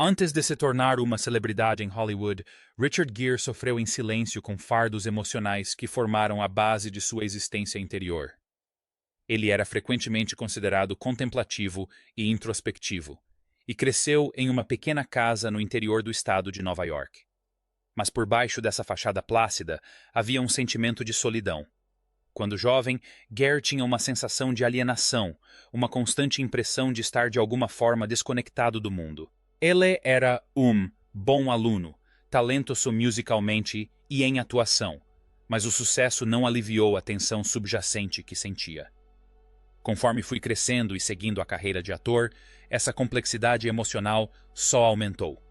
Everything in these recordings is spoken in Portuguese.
Antes de se tornar uma celebridade em Hollywood, Richard Gere sofreu em silêncio com fardos emocionais que formaram a base de sua existência interior. Ele era frequentemente considerado contemplativo e introspectivo, e cresceu em uma pequena casa no interior do estado de Nova York. Mas por baixo dessa fachada plácida havia um sentimento de solidão. Quando jovem, Gere tinha uma sensação de alienação, uma constante impressão de estar de alguma forma desconectado do mundo. Ele era um bom aluno, talentoso musicalmente e em atuação, mas o sucesso não aliviou a tensão subjacente que sentia. Conforme fui crescendo e seguindo a carreira de ator, essa complexidade emocional só aumentou.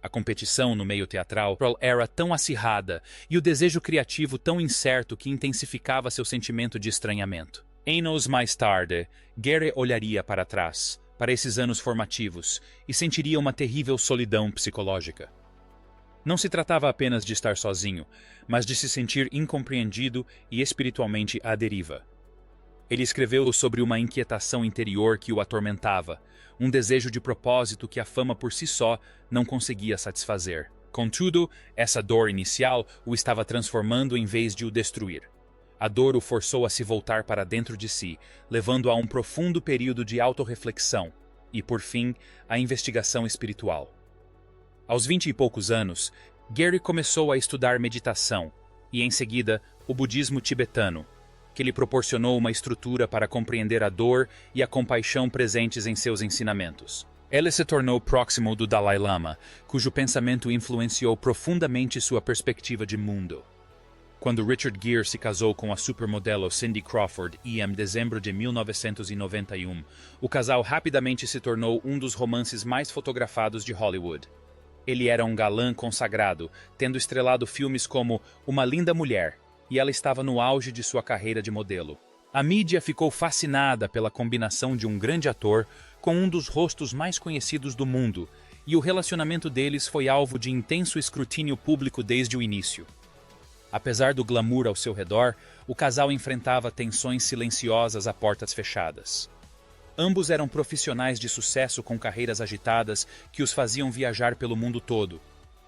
A competição no meio teatral era tão acirrada e o desejo criativo tão incerto que intensificava seu sentimento de estranhamento. Anos mais tarde, Gere olharia para trás, para esses anos formativos, e sentiria uma terrível solidão psicológica. Não se tratava apenas de estar sozinho, mas de se sentir incompreendido e espiritualmente à deriva. Ele escreveu sobre uma inquietação interior que o atormentava, um desejo de propósito que a fama por si só não conseguia satisfazer. Contudo, essa dor inicial o estava transformando em vez de o destruir. A dor o forçou a se voltar para dentro de si, levando a um profundo período de autorreflexão e, por fim, a investigação espiritual. Aos 20 e poucos anos, Gere começou a estudar meditação e, em seguida, o budismo tibetano, que lhe proporcionou uma estrutura para compreender a dor e a compaixão presentes em seus ensinamentos. Ele se tornou próximo do Dalai Lama, cujo pensamento influenciou profundamente sua perspectiva de mundo. Quando Richard Gere se casou com a supermodelo Cindy Crawford em dezembro de 1991, o casal rapidamente se tornou um dos romances mais fotografados de Hollywood. Ele era um galã consagrado, tendo estrelado filmes como Uma Linda Mulher, e ela estava no auge de sua carreira de modelo. A mídia ficou fascinada pela combinação de um grande ator com um dos rostos mais conhecidos do mundo, e o relacionamento deles foi alvo de intenso escrutínio público desde o início. Apesar do glamour ao seu redor, o casal enfrentava tensões silenciosas a portas fechadas. Ambos eram profissionais de sucesso com carreiras agitadas que os faziam viajar pelo mundo todo,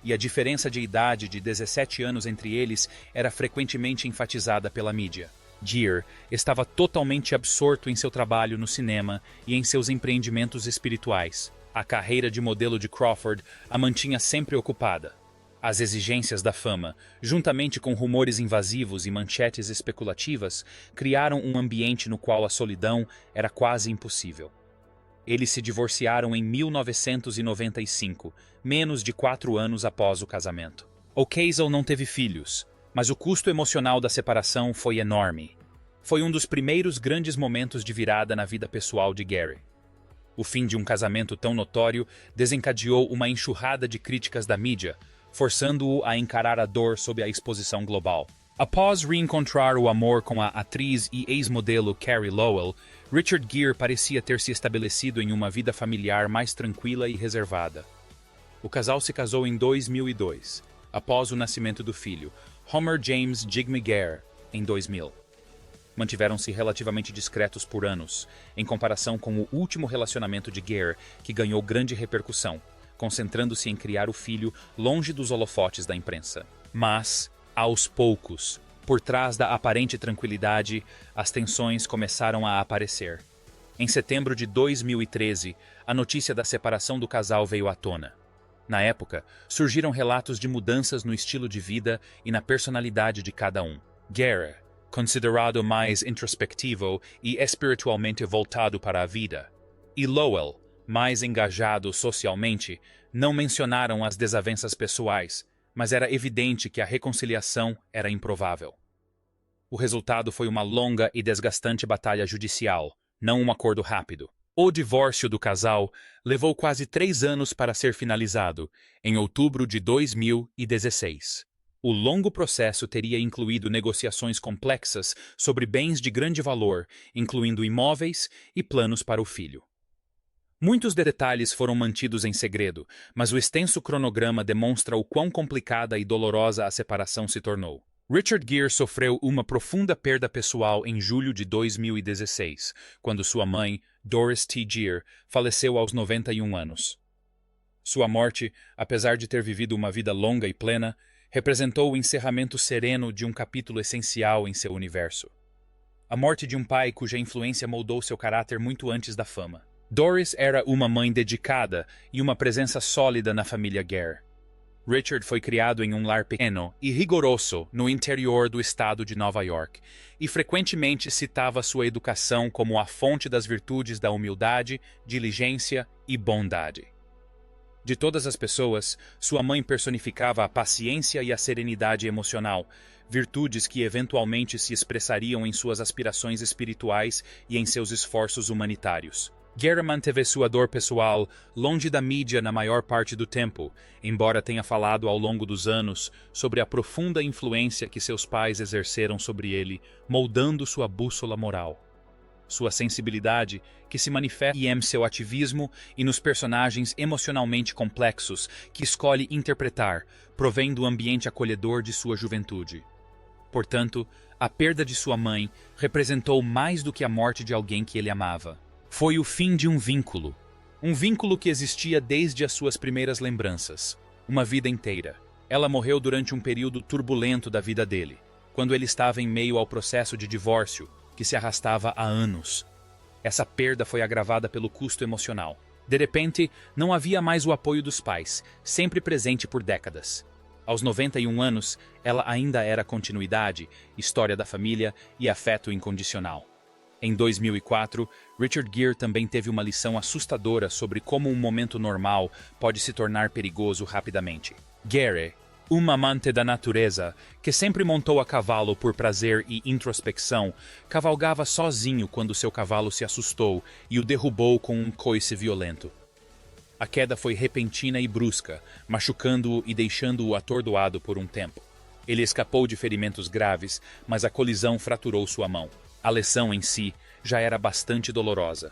e a diferença de idade de 17 anos entre eles era frequentemente enfatizada pela mídia. Gere estava totalmente absorto em seu trabalho no cinema e em seus empreendimentos espirituais. A carreira de modelo de Crawford a mantinha sempre ocupada. As exigências da fama, juntamente com rumores invasivos e manchetes especulativas, criaram um ambiente no qual a solidão era quase impossível. Eles se divorciaram em 1995, menos de 4 anos após o casamento. O casal não teve filhos, mas o custo emocional da separação foi enorme. Foi um dos primeiros grandes momentos de virada na vida pessoal de Gere. O fim de um casamento tão notório desencadeou uma enxurrada de críticas da mídia, forçando-o a encarar a dor sob a exposição global. Após reencontrar o amor com a atriz e ex-modelo Carrie Lowell, Richard Gere parecia ter se estabelecido em uma vida familiar mais tranquila e reservada. O casal se casou em 2002, após o nascimento do filho, Homer James Jigme Gere, em 2000. Mantiveram-se relativamente discretos por anos, em comparação com o último relacionamento de Gere, que ganhou grande repercussão, concentrando-se em criar o filho longe dos holofotes da imprensa. Mas, aos poucos, por trás da aparente tranquilidade, as tensões começaram a aparecer. Em setembro de 2013, a notícia da separação do casal veio à tona. Na época, surgiram relatos de mudanças no estilo de vida e na personalidade de cada um. Gere, considerado mais introspectivo e espiritualmente voltado para a vida, e Lowell, mais engajado socialmente, não mencionaram as desavenças pessoais, mas era evidente que a reconciliação era improvável. O resultado foi uma longa e desgastante batalha judicial, não um acordo rápido. O divórcio do casal levou quase 3 anos para ser finalizado, em outubro de 2016. O longo processo teria incluído negociações complexas sobre bens de grande valor, incluindo imóveis e planos para o filho. Muitos detalhes foram mantidos em segredo, mas o extenso cronograma demonstra o quão complicada e dolorosa a separação se tornou. Richard Gere sofreu uma profunda perda pessoal em julho de 2016, quando sua mãe, Doris T. Gere, faleceu aos 91 anos. Sua morte, apesar de ter vivido uma vida longa e plena, representou o encerramento sereno de um capítulo essencial em seu universo. A morte de um pai cuja influência moldou seu caráter muito antes da fama. Doris era uma mãe dedicada e uma presença sólida na família Gare. Richard foi criado em um lar pequeno e rigoroso no interior do estado de Nova York, e frequentemente citava sua educação como a fonte das virtudes da humildade, diligência e bondade. De todas as pessoas, sua mãe personificava a paciência e a serenidade emocional, virtudes que eventualmente se expressariam em suas aspirações espirituais e em seus esforços humanitários. Gare manteve sua dor pessoal longe da mídia na maior parte do tempo, embora tenha falado ao longo dos anos sobre a profunda influência que seus pais exerceram sobre ele, moldando sua bússola moral. Sua sensibilidade, que se manifesta em seu ativismo e nos personagens emocionalmente complexos que escolhe interpretar, provém do ambiente acolhedor de sua juventude. Portanto, a perda de sua mãe representou mais do que a morte de alguém que ele amava. Foi o fim de um vínculo que existia desde as suas primeiras lembranças, uma vida inteira. Ela morreu durante um período turbulento da vida dele, quando ele estava em meio ao processo de divórcio, que se arrastava há anos. Essa perda foi agravada pelo custo emocional. De repente, não havia mais o apoio dos pais, sempre presente por décadas. Aos 91 anos, ela ainda era continuidade, história da família e afeto incondicional. Em 2004, Richard Gere também teve uma lição assustadora sobre como um momento normal pode se tornar perigoso rapidamente. Gere, uma amante da natureza, que sempre montou a cavalo por prazer e introspecção, cavalgava sozinho quando seu cavalo se assustou e o derrubou com um coice violento. A queda foi repentina e brusca, machucando-o e deixando-o atordoado por um tempo. Ele escapou de ferimentos graves, mas a colisão fraturou sua mão. A lesão em si já era bastante dolorosa,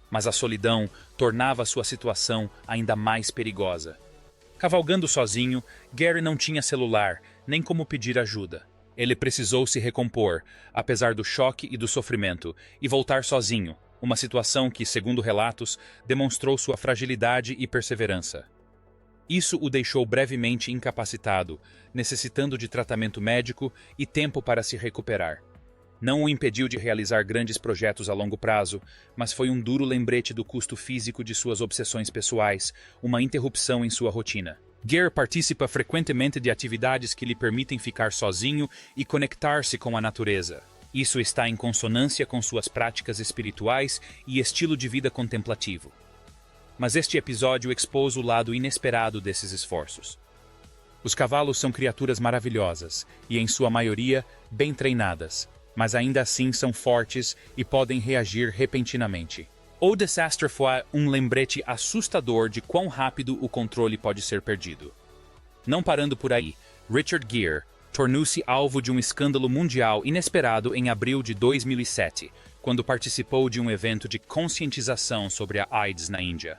mas a solidão tornava sua situação ainda mais perigosa. Cavalgando sozinho, Gary não tinha celular, nem como pedir ajuda. Ele precisou se recompor, apesar do choque e do sofrimento, e voltar sozinho, uma situação que, segundo relatos, demonstrou sua fragilidade e perseverança. Isso o deixou brevemente incapacitado, necessitando de tratamento médico e tempo para se recuperar. Não o impediu de realizar grandes projetos a longo prazo, mas foi um duro lembrete do custo físico de suas obsessões pessoais, uma interrupção em sua rotina. Gare participa frequentemente de atividades que lhe permitem ficar sozinho e conectar-se com a natureza. Isso está em consonância com suas práticas espirituais e estilo de vida contemplativo. Mas este episódio expôs o lado inesperado desses esforços. Os cavalos são criaturas maravilhosas e, em sua maioria, bem treinadas, mas ainda assim são fortes e podem reagir repentinamente. O desastre foi um lembrete assustador de quão rápido o controle pode ser perdido. Não parando por aí, Richard Gere tornou-se alvo de um escândalo mundial inesperado em abril de 2007, quando participou de um evento de conscientização sobre a AIDS na Índia.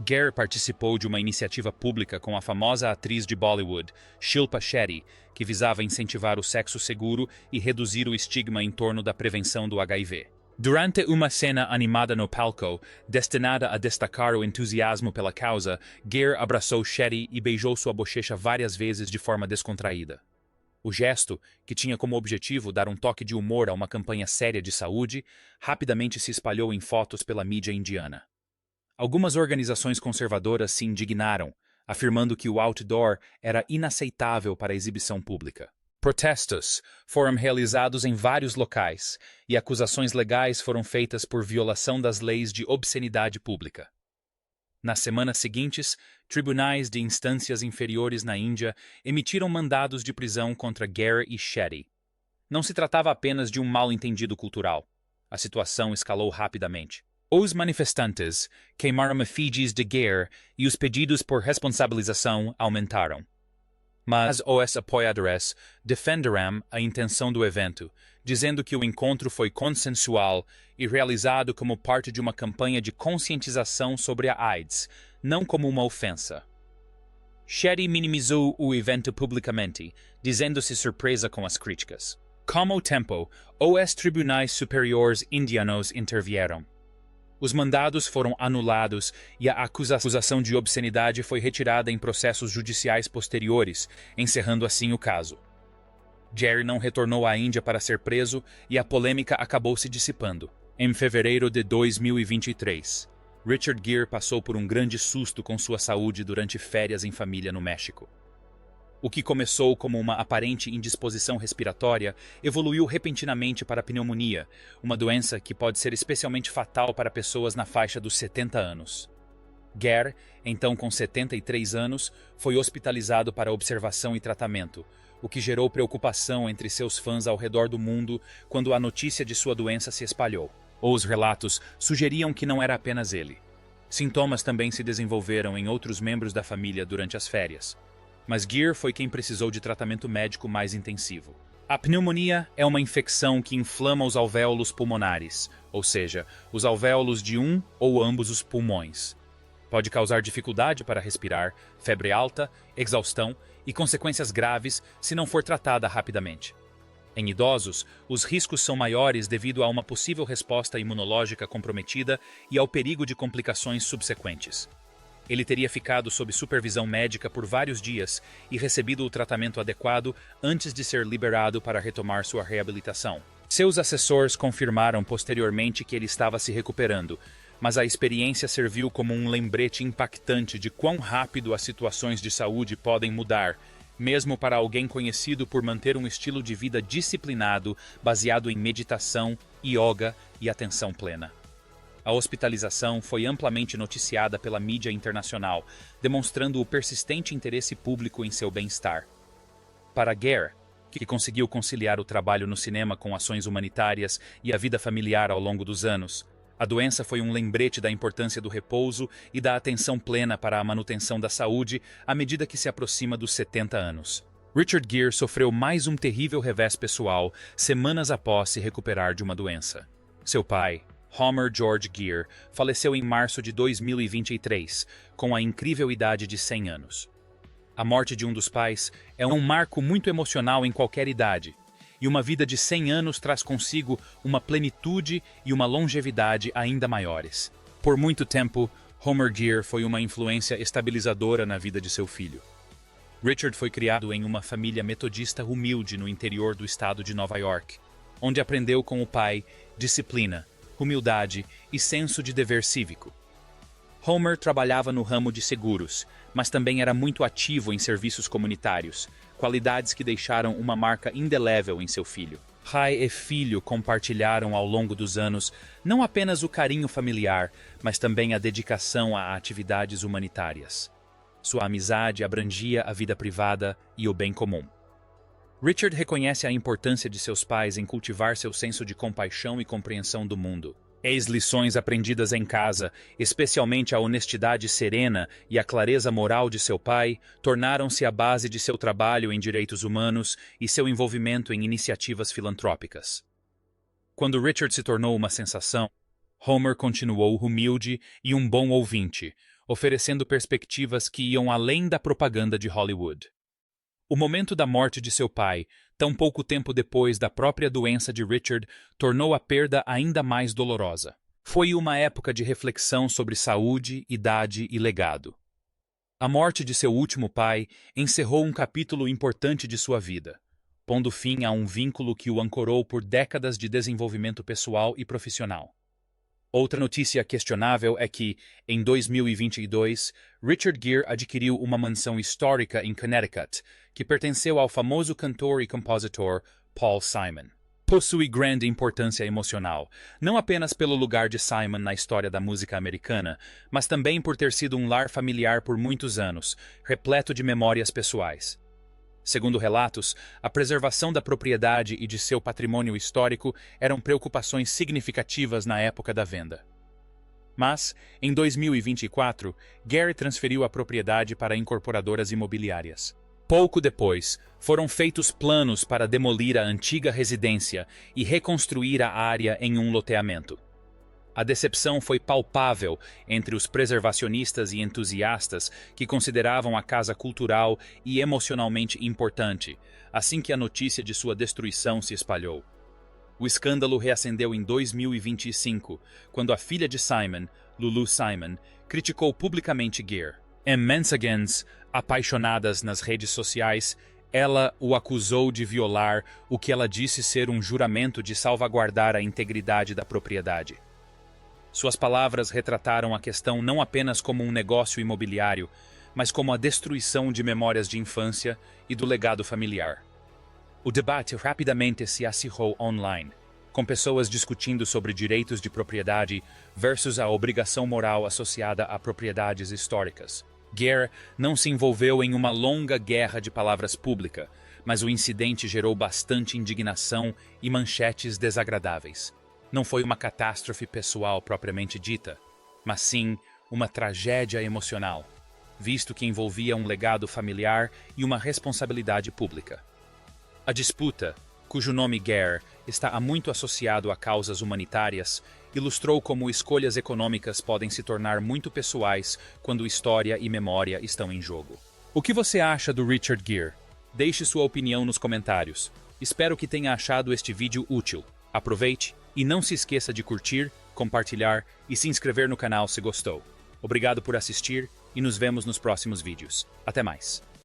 Gare participou de uma iniciativa pública com a famosa atriz de Bollywood, Shilpa Shetty, que visava incentivar o sexo seguro e reduzir o estigma em torno da prevenção do HIV. Durante uma cena animada no palco, destinada a destacar o entusiasmo pela causa, Gare abraçou Shetty e beijou sua bochecha várias vezes de forma descontraída. O gesto, que tinha como objetivo dar um toque de humor a uma campanha séria de saúde, rapidamente se espalhou em fotos pela mídia indiana. Algumas organizações conservadoras se indignaram, afirmando que o outdoor era inaceitável para a exibição pública. Protestos foram realizados em vários locais e acusações legais foram feitas por violação das leis de obscenidade pública. Nas semanas seguintes, tribunais de instâncias inferiores na Índia emitiram mandados de prisão contra Gare e Shetty. Não se tratava apenas de um mal-entendido cultural. A situação escalou rapidamente. Os manifestantes queimaram efígies de Gare e os pedidos por responsabilização aumentaram. Mas os apoiadores defenderam a intenção do evento, dizendo que o encontro foi consensual e realizado como parte de uma campanha de conscientização sobre a AIDS, não como uma ofensa. Shetty minimizou o evento publicamente, dizendo-se surpresa com as críticas. Com o tempo, os tribunais superiores indianos intervieram. Os mandados foram anulados e a acusação de obscenidade foi retirada em processos judiciais posteriores, encerrando assim o caso. Jerry não retornou à Índia para ser preso e a polêmica acabou se dissipando. Em fevereiro de 2023, Richard Gere passou por um grande susto com sua saúde durante férias em família no México. O que começou como uma aparente indisposição respiratória evoluiu repentinamente para pneumonia, uma doença que pode ser especialmente fatal para pessoas na faixa dos 70 anos. Gere, então com 73 anos, foi hospitalizado para observação e tratamento, o que gerou preocupação entre seus fãs ao redor do mundo quando a notícia de sua doença se espalhou. Os relatos sugeriam que não era apenas ele. Sintomas também se desenvolveram em outros membros da família durante as férias. Mas Gere foi quem precisou de tratamento médico mais intensivo. A pneumonia é uma infecção que inflama os alvéolos pulmonares, ou seja, os alvéolos de um ou ambos os pulmões. Pode causar dificuldade para respirar, febre alta, exaustão e consequências graves se não for tratada rapidamente. Em idosos, os riscos são maiores devido a uma possível resposta imunológica comprometida e ao perigo de complicações subsequentes. Ele teria ficado sob supervisão médica por vários dias e recebido o tratamento adequado antes de ser liberado para retomar sua reabilitação. Seus assessores confirmaram posteriormente que ele estava se recuperando, mas a experiência serviu como um lembrete impactante de quão rápido as situações de saúde podem mudar, mesmo para alguém conhecido por manter um estilo de vida disciplinado baseado em meditação, yoga e atenção plena. A hospitalização foi amplamente noticiada pela mídia internacional, demonstrando o persistente interesse público em seu bem-estar. Para Gere, que conseguiu conciliar o trabalho no cinema com ações humanitárias e a vida familiar ao longo dos anos, a doença foi um lembrete da importância do repouso e da atenção plena para a manutenção da saúde à medida que se aproxima dos 70 anos. Richard Gere sofreu mais um terrível revés pessoal semanas após se recuperar de uma doença. Seu pai, Homer George Gere, faleceu em março de 2023, com a incrível idade de 100 anos. A morte de um dos pais é um marco muito emocional em qualquer idade, e uma vida de 100 anos traz consigo uma plenitude e uma longevidade ainda maiores. Por muito tempo, Homer Gere foi uma influência estabilizadora na vida de seu filho. Richard foi criado em uma família metodista humilde no interior do estado de Nova York, onde aprendeu com o pai disciplina, humildade e senso de dever cívico. Homer trabalhava no ramo de seguros, mas também era muito ativo em serviços comunitários, qualidades que deixaram uma marca indelével em seu filho. Pai e filho compartilharam ao longo dos anos não apenas o carinho familiar, mas também a dedicação a atividades humanitárias. Sua amizade abrangia a vida privada e o bem comum. Richard reconhece a importância de seus pais em cultivar seu senso de compaixão e compreensão do mundo. Ex-lições aprendidas em casa, especialmente a honestidade serena e a clareza moral de seu pai, tornaram-se a base de seu trabalho em direitos humanos e seu envolvimento em iniciativas filantrópicas. Quando Richard se tornou uma sensação, Homer continuou humilde e um bom ouvinte, oferecendo perspectivas que iam além da propaganda de Hollywood. O momento da morte de seu pai, tão pouco tempo depois da própria doença de Richard, tornou a perda ainda mais dolorosa. Foi uma época de reflexão sobre saúde, idade e legado. A morte de seu último pai encerrou um capítulo importante de sua vida, pondo fim a um vínculo que o ancorou por décadas de desenvolvimento pessoal e profissional. Outra notícia questionável é que, em 2022, Richard Gere adquiriu uma mansão histórica em Connecticut, que pertenceu ao famoso cantor e compositor Paul Simon. Possui grande importância emocional, não apenas pelo lugar de Simon na história da música americana, mas também por ter sido um lar familiar por muitos anos, repleto de memórias pessoais. Segundo relatos, a preservação da propriedade e de seu patrimônio histórico eram preocupações significativas na época da venda. Mas, em 2024, Gere transferiu a propriedade para incorporadoras imobiliárias. Pouco depois, foram feitos planos para demolir a antiga residência e reconstruir a área em um loteamento. A decepção foi palpável entre os preservacionistas e entusiastas que consideravam a casa cultural e emocionalmente importante, assim que a notícia de sua destruição se espalhou. O escândalo reacendeu em 2025, quando a filha de Simon, Lulu Simon, criticou publicamente Gere. Em mensagens apaixonadas nas redes sociais, ela o acusou de violar o que ela disse ser um juramento de salvaguardar a integridade da propriedade. Suas palavras retrataram a questão não apenas como um negócio imobiliário, mas como a destruição de memórias de infância e do legado familiar. O debate rapidamente se acirrou online, com pessoas discutindo sobre direitos de propriedade versus a obrigação moral associada a propriedades históricas. Gere não se envolveu em uma longa guerra de palavras pública, mas o incidente gerou bastante indignação e manchetes desagradáveis. Não foi uma catástrofe pessoal propriamente dita, mas sim uma tragédia emocional, visto que envolvia um legado familiar e uma responsabilidade pública. A disputa, cujo nome Gere está muito associado a causas humanitárias, ilustrou como escolhas econômicas podem se tornar muito pessoais quando história e memória estão em jogo. O que você acha do Richard Gere? Deixe sua opinião nos comentários. Espero que tenha achado este vídeo útil. Aproveite e não se esqueça de curtir, compartilhar e se inscrever no canal se gostou. Obrigado por assistir e nos vemos nos próximos vídeos. Até mais!